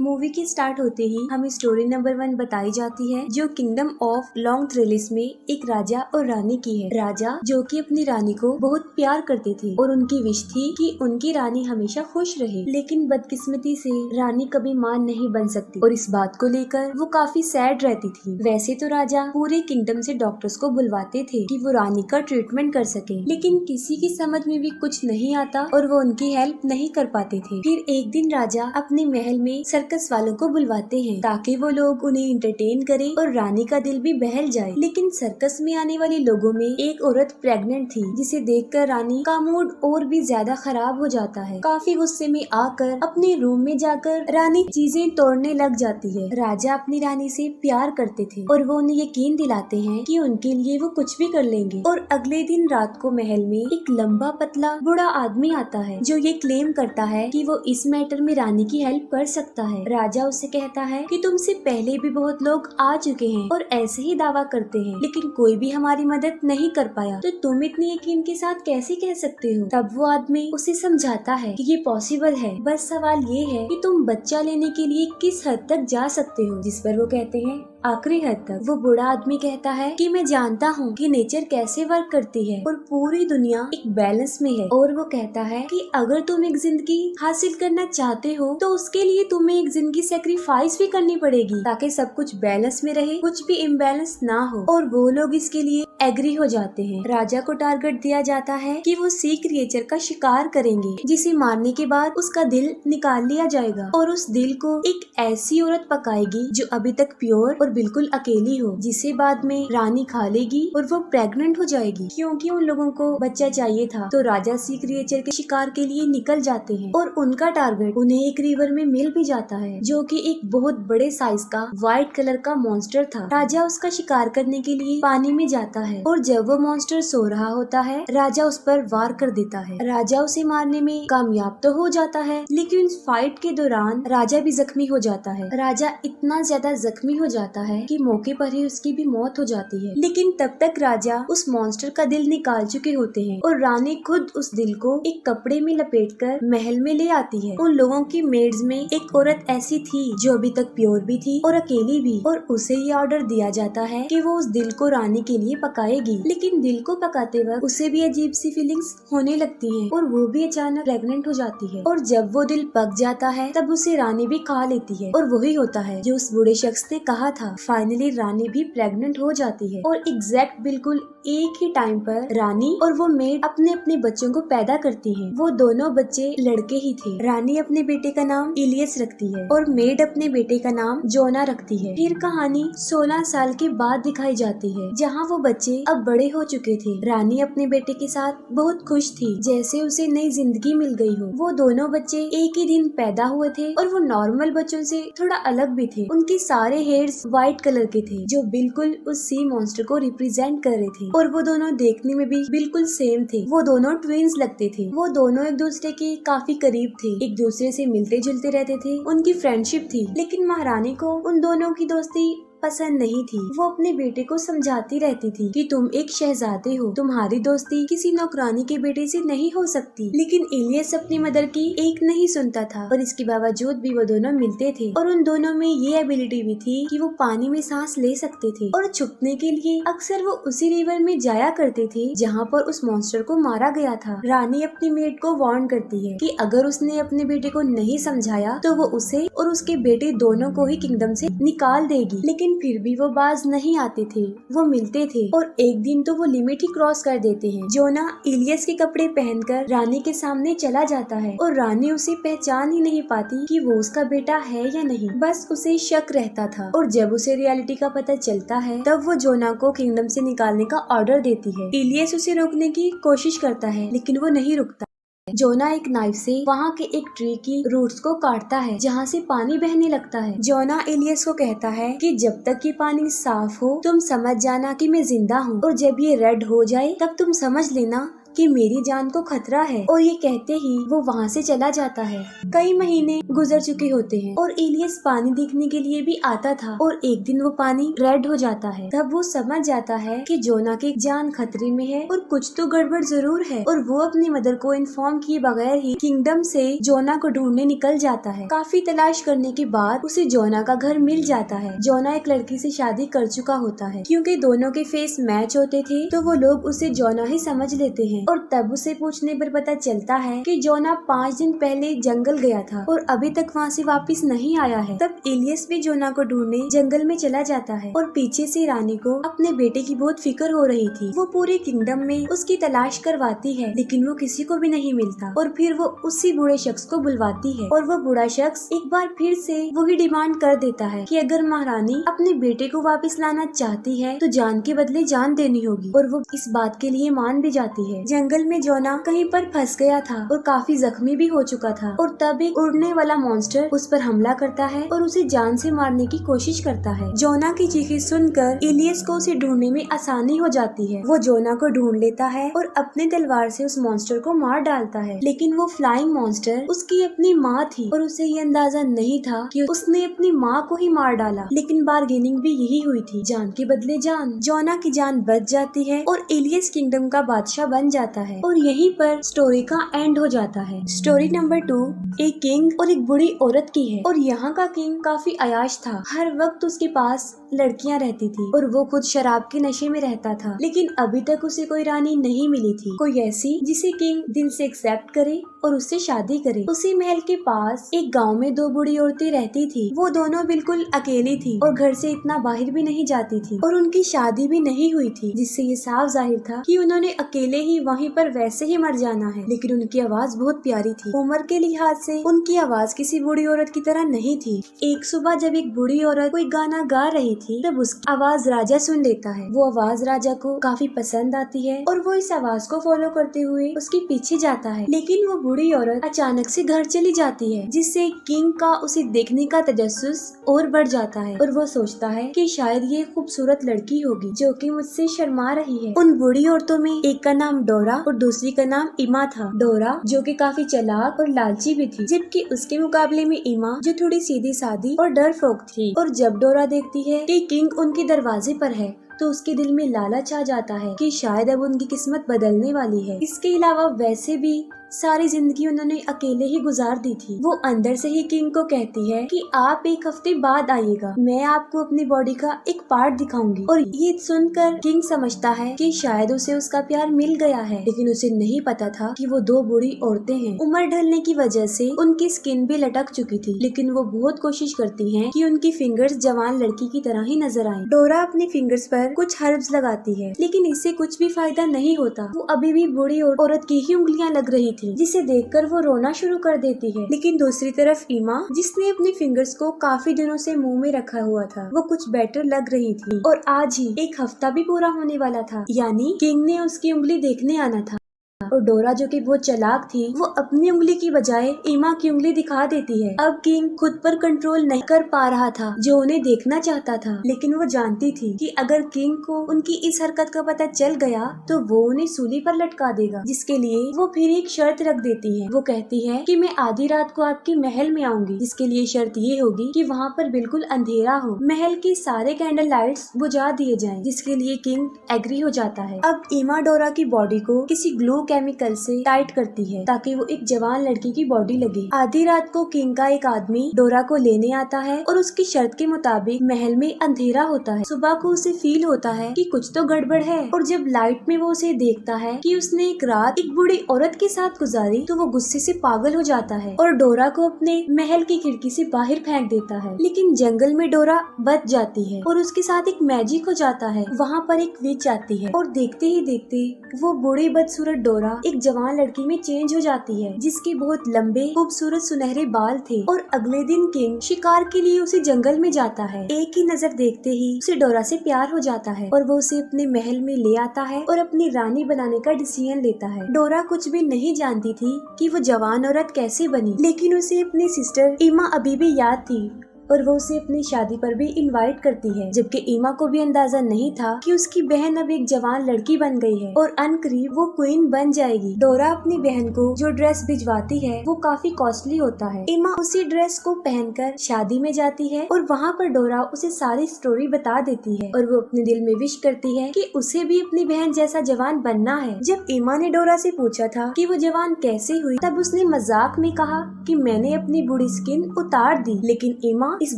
Movie की start होते ही हमें स्टोरी नंबर 1 बताई जाती है, जो किंगडम ऑफ लॉन्ग थ्रेलिस में एक राजा और रानी की है। राजा जो कि अपनी रानी को बहुत प्यार करते थे और उनकी विश थी कि उनकी रानी हमेशा खुश रहे, लेकिन बदकिस्मती से रानी कभी मां नहीं बन सकती और इस बात को लेकर वो काफी सैड रहती थी। वैसे तो राजा पूरे किंगडम से डॉक्टर्स को बुलवाते थे कि वो रानी का ट्रीटमेंट कर सके, लेकिन किसी की समझ में भी कुछ नहीं आता और वो उनकी हेल्प नहीं कर पाते थे। फिर एक दिन राजा अपने महल में सर्कस वालों को बुलवाते हैं ताकि वो लोग उन्हें इंटरटेन करें और रानी का दिल भी बहल जाए। लेकिन सर्कस में आने वाले लोगों में एक औरत प्रेग्नेंट थी, जिसे देखकर रानी का मूड और भी ज्यादा खराब हो जाता है। काफी गुस्से में आकर अपने रूम में जाकर रानी चीजें तोड़ने लग जाती है। राजा अपनी रानी से प्यार करते थे और वो उन्हें यकीन दिलाते हैं कि उनके लिए वो कुछ भी कर लेंगे। और अगले दिन रात को महल में एक लंबा पतला बूढ़ा आदमी आता है जो ये क्लेम करता है कि वो इस मैटर में रानी की हेल्प कर सकता है। राजा उससे कहता है कि तुमसे पहले भी बहुत लोग आ चुके हैं और ऐसे ही दावा करते हैं, लेकिन कोई भी हमारी मदद नहीं कर पाया, तो तुम इतने यकीन के साथ कैसे कह सकते हो। तब वो आदमी उसे समझाता है कि ये पॉसिबल है, बस सवाल ये है कि तुम बच्चा लेने के लिए किस हद तक जा सकते हो। जिस पर वो कहते हैं आखिरी हद तक। वो बूढ़ा आदमी कहता है कि मैं जानता हूँ कि नेचर कैसे वर्क करती है और पूरी दुनिया एक बैलेंस में है। और वो कहता है कि अगर तुम एक जिंदगी हासिल करना चाहते हो तो उसके लिए तुम्हें एक जिंदगी सेक्रीफाइस भी करनी पड़ेगी ताकि सब कुछ बैलेंस में रहे, कुछ भी इम्बैलेंस ना हो। और वो लोग इसके लिए एग्री हो जाते हैं। राजा को टारगेट दिया जाता है कि वो सी क्रिएचर का शिकार करेंगे, जिसे मारने के बाद उसका दिल निकाल लिया जाएगा और उस दिल को एक ऐसी औरत पकाएगी जो अभी तक प्योर और बिल्कुल अकेली हो, जिसे बाद में रानी खा लेगी और वो प्रेग्नेंट हो जाएगी। क्योंकि उन लोगों को बच्चा चाहिए था तो राजा सी क्रिएचर के शिकार के लिए निकल जाते हैं और उनका टारगेट उन्हें एक रिवर में मिल भी जाता है, जो कि एक बहुत बड़े साइज का व्हाइट कलर का मॉन्स्टर था। राजा उसका शिकार करने के लिए पानी में जाता है और जब वो मॉन्स्टर सो रहा होता है, राजा उस पर वार कर देता है। राजा उसे मारने में कामयाब तो हो जाता है, लेकिन उस फाइट के दौरान राजा भी जख्मी हो जाता है। राजा इतना ज्यादा जख्मी हो जाता है कि मौके पर ही उसकी भी मौत हो जाती है। लेकिन तब तक राजा उस मॉन्स्टर का दिल निकाल चुके होते हैं और रानी खुद उस दिल को एक कपड़े में लपेटकर महल में ले आती है। उन लोगों की मेड्स में एक औरत ऐसी थी जो अभी तक प्योर भी थी और अकेली भी, और उसे ये ऑर्डर दिया जाता है कि वो उस दिल को रानी के लिए पकाएगी। लेकिन दिल को पकाते वक्त उसे भी अजीब सी फीलिंग्स होने लगती हैं और वो भी अचानक प्रेग्नेंट हो जाती है। और जब वो दिल पक जाता है तब उसे रानी भी खा लेती है और वही होता है जो उस बूढ़े शख्स ने कहा था। फाइनली रानी भी प्रेग्नेंट हो जाती है और एग्जैक्ट बिल्कुल एक ही टाइम पर रानी और वो मेड अपने अपने बच्चों को पैदा करती है। वो दोनों बच्चे लड़के ही थे। रानी अपने बेटे का नाम इलियस रखती है और मेड अपने बेटे का नाम जोना रखती है। फिर कहानी 16 साल के बाद दिखाई जाती है, जहाँ वो बच्चे अब बड़े हो चुके थे। रानी अपने बेटे के साथ बहुत खुश थी, जैसे उसे नई जिंदगी मिल गई हो। वो दोनों बच्चे एक ही दिन पैदा हुए थे और वो नॉर्मल बच्चों से थोड़ा अलग भी थे। उनके सारे हेयर्स व्हाइट कलर के थे, जो बिल्कुल उस सी मॉन्स्टर को रिप्रेजेंट कर रहे थे, और वो दोनों देखने में भी बिल्कुल सेम थे। वो दोनों ट्विंस लगते थे। वो दोनों एक दूसरे के काफी करीब थे, एक दूसरे से मिलते जुलते रहते थे, उनकी फ्रेंडशिप थी। लेकिन महारानी को उन दोनों की दोस्ती पसंद नहीं थी। वो अपने बेटे को समझाती रहती थी कि तुम एक शहजादे हो, तुम्हारी दोस्ती किसी नौकरानी के बेटे से नहीं हो सकती। लेकिन इलियस अपनी मदर की एक नहीं सुनता था और इसके बावजूद भी वो दोनों मिलते थे। और उन दोनों में ये एबिलिटी भी थी कि वो पानी में सांस ले सकते थे और छुपने के लिए अक्सर वो उसी रिवर में जाया करते थे जहाँ पर उस मॉन्स्टर को मारा गया था। रानी अपनी मेड को वार्न करती है कि अगर उसने अपने बेटे को नहीं समझाया तो वो उसे और उसके बेटे दोनों को ही किंगडम से निकाल देगी। लेकिन फिर भी वो बाज नहीं आते थे। वो मिलते थे और एक दिन तो वो लिमिट ही क्रॉस कर देते हैं। जोना इलियस के कपड़े पहनकर रानी के सामने चला जाता है और रानी उसे पहचान ही नहीं पाती कि वो उसका बेटा है या नहीं, बस उसे शक रहता था। और जब उसे रियलिटी का पता चलता है तब वो जोना को किंगडम से निकालने का ऑर्डर देती है। इलियस उसे रोकने की कोशिश करता है लेकिन वो नहीं रुकता। जोना एक नाइफ से वहाँ के एक ट्री की रूट्स को काटता है जहाँ से पानी बहने लगता है। जोना इलियस को कहता है कि जब तक ये पानी साफ हो तुम समझ जाना कि मैं जिंदा हूँ, और जब ये रेड हो जाए तब तुम समझ लेना कि मेरी जान को खतरा है, और ये कहते ही वो वहाँ से चला जाता है। कई महीने गुजर चुके होते हैं और इलियस पानी देखने के लिए भी आता था, और एक दिन वो पानी रेड हो जाता है। तब वो समझ जाता है कि जोना की जान खतरे में है और कुछ तो गड़बड़ जरूर है, और वो अपनी मदर को इन्फॉर्म किए बगैर ही किंगडम से जोना को ढूंढने निकल जाता है। काफी तलाश करने के बाद उसे जोना का घर मिल जाता है। जोना एक लड़की से शादी कर चुका होता है। क्योंकि दोनों के फेस मैच होते थे तो वो लोग उसे जोना ही समझ लेते हैं, और तब उसे पूछने पर पता चलता है कि जोना 5 दिन पहले जंगल गया था और अभी तक वहाँ से वापस नहीं आया है। तब इलियस भी जोना को ढूंढने जंगल में चला जाता है, और पीछे से रानी को अपने बेटे की बहुत फिक्र हो रही थी। वो पूरे किंगडम में उसकी तलाश करवाती है, लेकिन वो किसी को भी नहीं मिलता, और फिर वो उसी बूढ़े शख्स को बुलवाती है, और वो बूढ़ा शख्स एक बार फिर से वही डिमांड कर देता है कि अगर महारानी अपने बेटे को वापस लाना चाहती है तो जान के बदले जान देनी होगी, और वो इस बात के लिए मान भी जाती है। जंगल में जोना कहीं पर फंस गया था और काफी जख्मी भी हो चुका था, और तब एक उड़ने वाला मॉन्स्टर उस पर हमला करता है और उसे जान से मारने की कोशिश करता है। जोना की चीखें सुनकर इलियस को उसे ढूंढने में आसानी हो जाती है। वो जोना को ढूंढ लेता है और अपने तलवार से उस मॉन्स्टर को मार डालता है, लेकिन वो फ्लाइंग मॉन्स्टर उसकी अपनी माँ थी, और उसे ये अंदाजा नहीं था कि उसने अपनी माँ को ही मार डाला। लेकिन बार्गेनिंग भी यही हुई थी, जान के बदले जान। जोना की जान बच जाती है और इलियस किंगडम का बादशाह बन जाता है, और यहीं पर स्टोरी का एंड हो जाता है। स्टोरी नंबर 2 एक किंग और एक बूढ़ी औरत की है, और यहाँ का किंग काफी अयाश था। हर वक्त उसके पास लड़कियां रहती थी और वो खुद शराब के नशे में रहता था, लेकिन अभी तक उसे कोई रानी नहीं मिली थी, कोई ऐसी जिसे किंग दिल से एक्सेप्ट करे और उससे शादी करे। उसी महल के पास एक गांव में 2 बूढ़ी औरतें रहती थी। वो दोनों बिल्कुल अकेली थी और घर से इतना बाहर भी नहीं जाती थी, और उनकी शादी भी नहीं हुई थी, जिससे ये साफ जाहिर था कि उन्होंने अकेले ही वहीं पर वैसे ही मर जाना है। लेकिन उनकी आवाज बहुत प्यारी थी। उम्र के लिहाज से उनकी आवाज किसी बूढ़ी औरत की तरह नहीं थी। एक सुबह जब एक बूढ़ी औरत कोई गाना गा रही थी, तब उसकी आवाज राजा सुन लेता है। वो आवाज राजा को काफी पसंद आती है और वो इस आवाज को फॉलो करते हुए उसके पीछे जाता है। लेकिन वो बूढ़ी औरत अचानक से घर चली जाती है, जिससे किंग का उसे देखने का तजस्सुस और बढ़ जाता है, और वो सोचता है कि शायद ये खूबसूरत लड़की होगी जो कि मुझसे शर्मा रही है। उन बूढ़ी औरतों में एक का नाम डोरा और दूसरी का नाम इमा था। डोरा जो कि काफी चालाक और लालची भी थी, जबकि उसके मुकाबले में इमा जो थोड़ी सीधी सादी और डरपोक थी। और जब डोरा देखती है कि किंग उनके दरवाजे पर है, तो उसके दिल में लालच आ जाता है कि शायद अब उनकी किस्मत बदलने वाली है। इसके अलावा वैसे भी सारी जिंदगी उन्होंने अकेले ही गुजार दी थी। वो अंदर से ही किंग को कहती है कि आप 1 हफ्ते बाद आइएगा, मैं आपको अपनी बॉडी का एक पार्ट दिखाऊंगी। और ये सुनकर किंग समझता है कि शायद उसे उसका प्यार मिल गया है, लेकिन उसे नहीं पता था कि वो 2 बूढ़ी औरतें हैं। उम्र ढलने की वजह से उनकी स्किन भी लटक चुकी थी, लेकिन वो बहुत कोशिश करती हैं कि उनकी फिंगर्स जवान लड़की की तरह ही नजर आएं। डोरा अपनी फिंगर्स पर कुछ हर्ब्स लगाती है, लेकिन इससे कुछ भी फायदा नहीं होता। वो अभी भी बूढ़ी औरत की ही उंगलियां लग रही थी, जिसे देखकर वो रोना शुरू कर देती है। लेकिन दूसरी तरफ इमा, जिसने अपनी फिंगर्स को काफी दिनों से मुंह में रखा हुआ था, वो कुछ बेटर लग रही थी। और आज ही 1 हफ्ता भी पूरा होने वाला था, यानी किंग ने उसकी उंगली देखने आना था। और डोरा जो कि बहुत चालाक थी, वो अपनी उंगली की बजाय इमा की उंगली दिखा देती है। अब किंग खुद पर कंट्रोल नहीं कर पा रहा था, जो उन्हें देखना चाहता था, लेकिन वो जानती थी कि अगर किंग को उनकी इस हरकत का पता चल गया तो वो उन्हें सूली पर लटका देगा, जिसके लिए वो फिर एक शर्त रख देती है। वो कहती है कि मैं आधी रात को आपके महल में आऊंगी, जिसके लिए शर्त ये होगी कि वहाँ पर बिल्कुल अंधेरा हो, महल के सारे कैंडल लाइट्स बुझा दिए जाएं, जिसके लिए किंग एग्री हो जाता है। अब इमा डोरा की बॉडी को किसी ग्लू केमिकल से टाइट करती है ताकि वो एक जवान लड़की की बॉडी लगे। आधी रात को किंग का एक आदमी डोरा को लेने आता है और उसकी शर्त के मुताबिक महल में अंधेरा होता है। सुबह को उसे फील होता है कि कुछ तो गड़बड़ है, और जब लाइट में वो उसे देखता है कि उसने एक रात एक बूढ़ी औरत के साथ गुजारी, तो वो गुस्से से पागल हो जाता है और डोरा को अपने महल की खिड़की से बाहर फेंक देता है। लेकिन जंगल में डोरा बच जाती है और उसके साथ एक मैजिक हो जाता है। वहाँ पर एक विच आती है और देखते ही देखते वो बूढ़ी बदसूरत डोरा एक जवान लड़की में चेंज हो जाती है, जिसके बहुत लंबे खूबसूरत सुनहरे बाल थे। और अगले दिन किंग शिकार के लिए उसे जंगल में जाता है। एक ही नजर देखते ही उसे डोरा से प्यार हो जाता है और वो उसे अपने महल में ले आता है और अपनी रानी बनाने का डिसीजन लेता है। डोरा कुछ भी नहीं जानती थी कि वो जवान औरत कैसे बनी, लेकिन उसे अपनी सिस्टर इमा अभी भी याद थी और वो उसे अपनी शादी पर भी इनवाइट करती है, जबकि ईमा को भी अंदाजा नहीं था कि उसकी बहन अब एक जवान लड़की बन गई है और अनकरीब वो क्वीन बन जाएगी। डोरा अपनी बहन को जो ड्रेस भिजवाती है वो काफी कॉस्टली होता है। ईमा उसी ड्रेस को पहनकर शादी में जाती है और वहाँ पर डोरा उसे सारी स्टोरी बता देती है और वो अपने दिल में विश करती है कि उसे भी अपनी बहन जैसा जवान बनना है। जब ईमा ने डोरा से पूछा था कि वो जवान कैसे हुई, तब उसने मजाक में कहा कि मैंने अपनी बूढ़ी स्किन उतार दी, लेकिन ईमा इस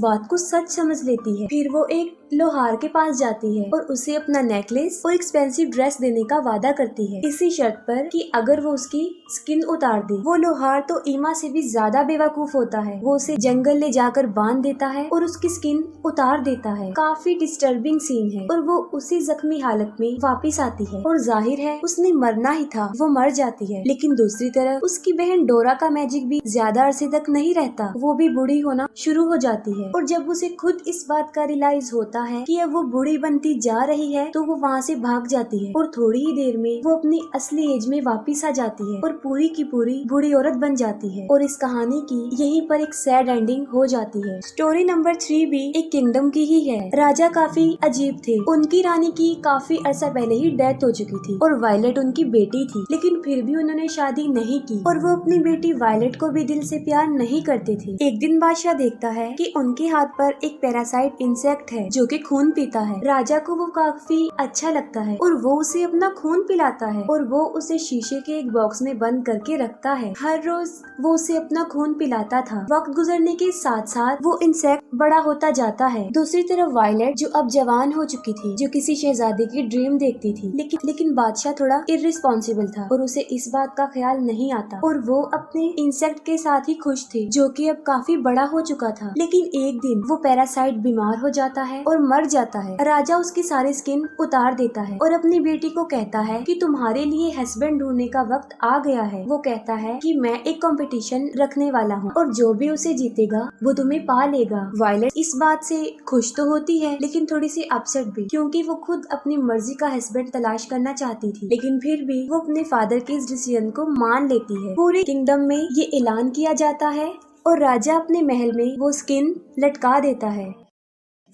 बात को सच समझ लेती है। फिर वो एक लोहार के पास जाती है और उसे अपना नेकलेस और एक्सपेंसिव ड्रेस देने का वादा करती है, इसी शर्त पर कि अगर वो उसकी स्किन उतार दे। वो लोहार तो ईमा से भी ज्यादा बेवकूफ होता है। वो उसे जंगल ले जाकर बांध देता है और उसकी स्किन उतार देता है। काफी डिस्टर्बिंग सीन है और वो उसी जख्मी हालत में वापस आती है और जाहिर है उसने मरना ही था, वो मर जाती है। लेकिन दूसरी तरफ उसकी बहन डोरा का मैजिक भी ज्यादा अरसे तक नहीं रहता, वो भी बूढ़ी होना शुरू हो जाती है और जब उसे खुद इस बात का रियलाइज होता है कि अब वो बूढ़ी बनती जा रही है तो वो वहाँ से भाग जाती है और थोड़ी ही देर में वो अपनी असली एज में वापस आ जाती है और पूरी की पूरी बूढ़ी औरत बन जाती है। और इस कहानी की यहीं पर एक सैड एंडिंग हो जाती है। स्टोरी नंबर 3 भी एक किंगडम की ही है। राजा काफी अजीब थे। उनकी रानी की काफी अर्सा पहले ही डेथ हो चुकी थी और वायलेट उनकी बेटी थी, लेकिन फिर भी उन्होंने शादी नहीं की और वो अपनी बेटी वायलेट को भी दिल से प्यार नहीं करते थे। एक दिन बादशाह देखता है कि उनके हाथ पर एक पैरासाइट इंसेक्ट है जो कि खून पीता है। राजा को वो काफी अच्छा लगता है और वो उसे अपना खून पिलाता है और वो उसे शीशे के एक बॉक्स में बंद करके रखता है। हर रोज वो उसे अपना खून पिलाता था। वक्त गुजरने के साथ साथ वो इंसेक्ट बड़ा होता जाता है। दूसरी तरफ वायलेट जो अब जवान हो चुकी थी, जो किसी शहजादे की ड्रीम देखती थी, लेकिन बादशाह थोड़ा इर्रिस्पॉन्सिबल था और उसे इस बात का ख्याल नहीं आता और वो अपने इंसेक्ट के साथ ही खुश थी जो कि अब काफी बड़ा हो चुका था। लेकिन एक दिन वो पैरासाइट बीमार हो जाता है और मर जाता है। राजा उसकी सारी स्किन उतार देता है और अपनी बेटी को कहता है कि तुम्हारे लिए हस्बैंड ढूंढने का वक्त आ गया है। वो कहता है कि मैं एक कंपटीशन रखने वाला हूँ और जो भी उसे जीतेगा वो तुम्हें पा लेगा। वायलेट इस बात से खुश तो होती है लेकिन थोड़ी सी अपसेट भी, क्योंकि वो खुद अपनी मर्जी का हस्बैंड तलाश करना चाहती थी, लेकिन फिर भी वो अपने फादर के इस डिसीजन को मान लेती है। पूरे किंगडम में ये ऐलान किया जाता है और राजा अपने महल में वो स्किन लटका देता है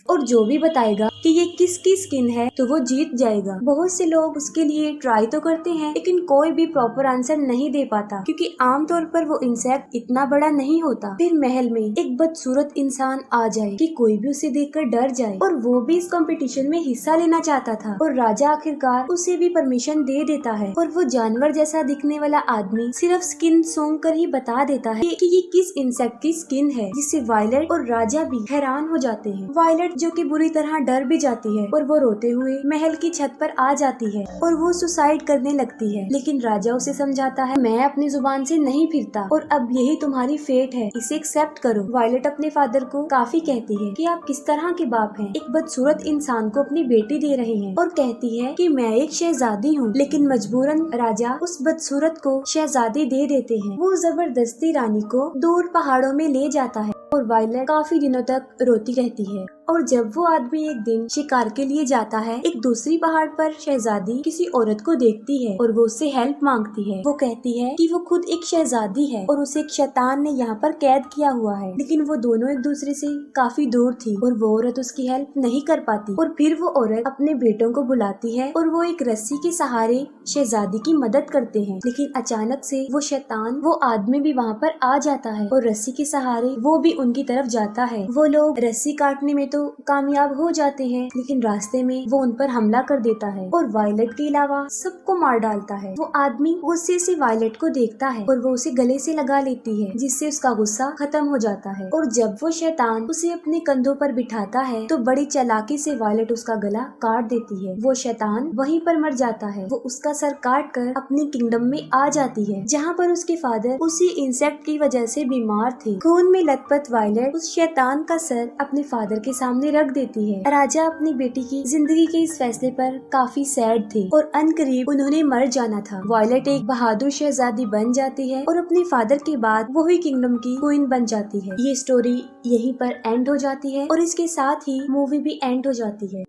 और जो भी बताएगा कि ये किसकी स्किन है तो वो जीत जाएगा। बहुत से लोग उसके लिए ट्राई तो करते हैं लेकिन कोई भी प्रॉपर आंसर नहीं दे पाता, क्योंकि आमतौर पर वो इंसेक्ट इतना बड़ा नहीं होता। फिर महल में एक बदसूरत इंसान आ जाए कि कोई भी उसे देखकर डर जाए और वो भी इस कंपटीशन में हिस्सा लेना चाहता था और राजा आखिरकार उसे भी परमिशन दे देता है और वो जानवर जैसा दिखने वाला आदमी सिर्फ स्किन सूंघ कर ही बता देता है कि ये किस इंसेक्ट की स्किन है, जिससे वायलेट और राजा भी हैरान हो जाते हैं। वायलेट जो कि बुरी तरह डर भी जाती है और वो रोते हुए महल की छत पर आ जाती है और वो सुसाइड करने लगती है, लेकिन राजा उसे समझाता है मैं अपनी जुबान से नहीं फिरता और अब यही तुम्हारी फेट है, इसे एक्सेप्ट करो। वायलेट अपने फादर को काफी कहती है कि आप किस तरह के बाप हैं, एक बदसूरत इंसान को अपनी बेटी दे रहे हैं, और कहती है कि मैं एक शहजादी हूँ, लेकिन मजबूरन राजा उस बदसूरत को शहजादी दे देते हैं। वो जबरदस्ती रानी को दूर पहाड़ों में ले जाता है और वायलेट काफी दिनों तक रोती रहती है। और जब वो आदमी एक दिन शिकार के लिए जाता है, एक दूसरी पहाड़ पर शहजादी किसी औरत को देखती है और वो उससे हेल्प मांगती है। वो कहती है कि वो खुद एक शहजादी है और उसे एक शैतान ने यहाँ पर कैद किया हुआ है, लेकिन वो दोनों एक दूसरे से काफी दूर थी और वो औरत उसकी हेल्प नहीं कर पाती। और फिर वो औरत अपने बेटों को बुलाती है और वो एक रस्सी के सहारे शहजादी की मदद करते हैं, लेकिन अचानक से वो शैतान, वो आदमी भी वहाँ पर आ जाता है और रस्सी के सहारे वो भी उनकी तरफ जाता है। वो लोग रस्सी काटने में तो कामयाब हो जाते हैं, लेकिन रास्ते में वो उन पर हमला कर देता है और वायलेट के अलावा सबको मार डालता है। वो आदमी गुस्से से वायलेट को देखता है और वो उसे गले से लगा लेती है, जिससे उसका गुस्सा खत्म हो जाता है। और जब वो शैतान उसे अपने कंधों पर बिठाता है तो बड़ी चालाकी से वायलेट उसका गला काट देती है। वो शैतान वहीं पर मर जाता है। वो उसका सर काट कर अपनी किंगडम में आ जाती है, जहाँ पर उसके फादर उसी इंसेक्ट की वजह से बीमार थे। खून में लथपथ वायलेट उस शैतान का सर अपने फादर के सामने रख देती है। राजा अपनी बेटी की जिंदगी के इस फैसले पर काफी सैड थे और अनकरीब उन्होंने मर जाना था। वायलेट एक बहादुर शहजादी बन जाती है और अपने फादर के बाद वो ही किंगडम की क्वीन बन जाती है। ये स्टोरी यहीं पर एंड हो जाती है और इसके साथ ही मूवी भी एंड हो जाती है।